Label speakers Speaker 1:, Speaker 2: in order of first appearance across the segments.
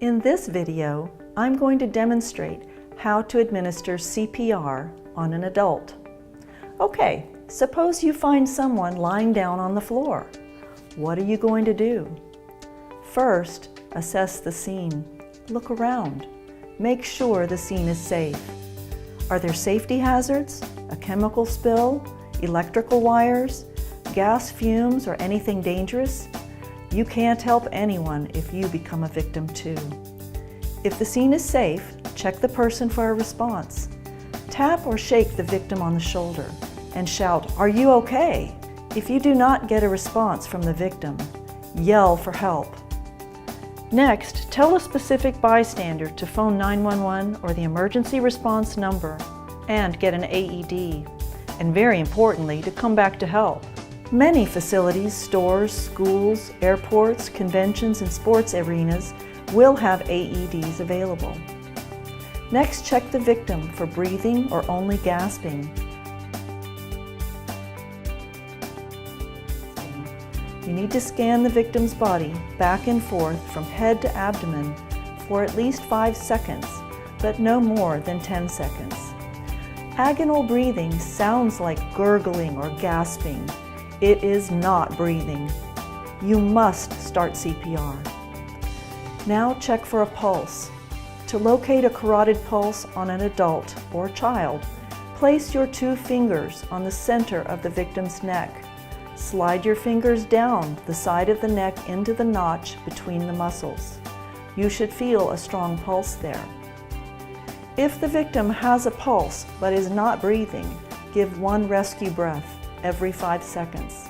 Speaker 1: In this video, I'm going to demonstrate how to administer CPR on an adult. Okay, suppose you find someone lying down on the floor. What are you going to do? First, assess the scene. Look around. Make sure the scene is safe. Are there safety hazards, a chemical spill, electrical wires, gas fumes, or anything dangerous? You can't help anyone if you become a victim too. If the scene is safe, check the person for a response. Tap or shake the victim on the shoulder and shout, "Are you okay?" If you do not get a response from the victim, yell for help. Next, tell a specific bystander to phone 911 or the emergency response number and get an AED, and very importantly, to come back to help. Many facilities, stores, schools, airports, conventions, and sports arenas will have AEDs available. Next, check the victim for breathing or only gasping. You need to scan the victim's body back and forth from head to abdomen for at least 5 seconds, but no more than 10 seconds. Agonal breathing sounds like gurgling or gasping. It is not breathing. You must start CPR. Now check for a pulse. To locate a carotid pulse on an adult or child, place your 2 fingers on the center of the victim's neck. Slide your fingers down the side of the neck into the notch between the muscles. You should feel a strong pulse there. If the victim has a pulse but is not breathing, give 1 rescue breath every 5 seconds.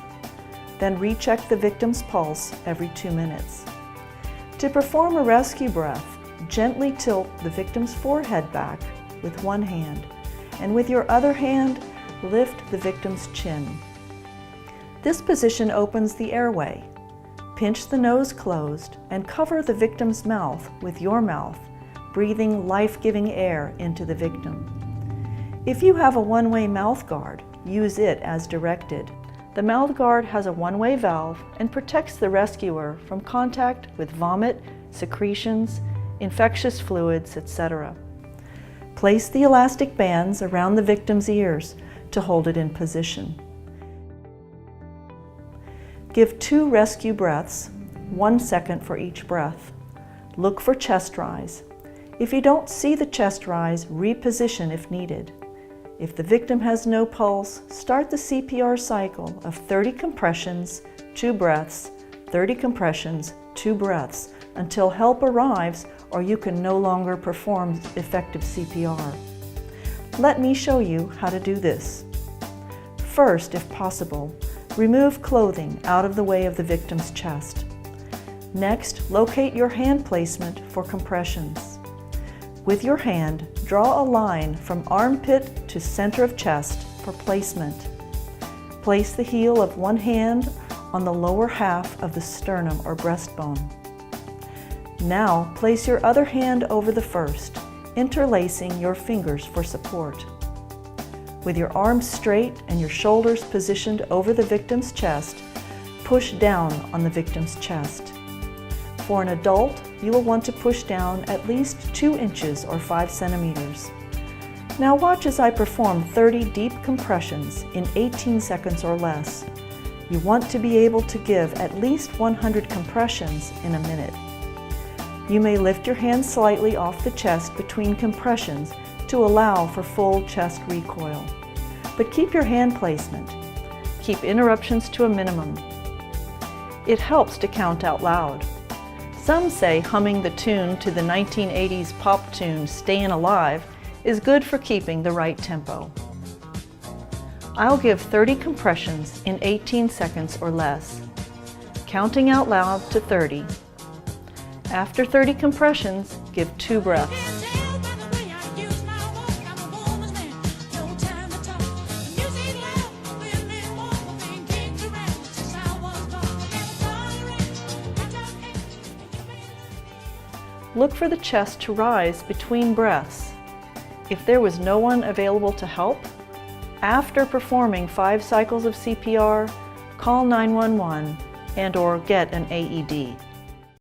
Speaker 1: Then recheck the victim's pulse every 2 minutes. To perform a rescue breath, gently tilt the victim's forehead back with one hand, and with your other hand, lift the victim's chin. This position opens the airway. Pinch the nose closed and cover the victim's mouth with your mouth, breathing life-giving air into the victim. If you have a one-way mouth guard, use it as directed. The mouth guard has a one-way valve and protects the rescuer from contact with vomit, secretions, infectious fluids, etc. Place the elastic bands around the victim's ears to hold it in position. Give 2 rescue breaths, 1 second for each breath. Look for chest rise. If you don't see the chest rise, reposition if needed. If the victim has no pulse, start the CPR cycle of 30 compressions, 2 breaths, 30 compressions, 2 breaths, until help arrives or you can no longer perform effective CPR. Let me show you how to do this. First, if possible, remove clothing out of the way of the victim's chest. Next, locate your hand placement for compressions. With your hand, draw a line from armpit to center of chest for placement. Place the heel of one hand on the lower half of the sternum or breastbone. Now, place your other hand over the first, interlacing your fingers for support. With your arms straight and your shoulders positioned over the victim's chest, push down on the victim's chest. For an adult, you will want to push down at least 2 inches or 5 centimeters. Now watch as I perform 30 deep compressions in 18 seconds or less. You want to be able to give at least 100 compressions in a minute. You may lift your hands slightly off the chest between compressions to allow for full chest recoil. But keep your hand placement. Keep interruptions to a minimum. It helps to count out loud. Some say humming the tune to the 1980s pop tune "Stayin' Alive" is good for keeping the right tempo. I'll give 30 compressions in 18 seconds or less, counting out loud to 30. After 30 compressions, give 2 breaths. Look for the chest to rise between breaths. If there was no one available to help, after performing 5 cycles of CPR, call 911 and/or get an AED.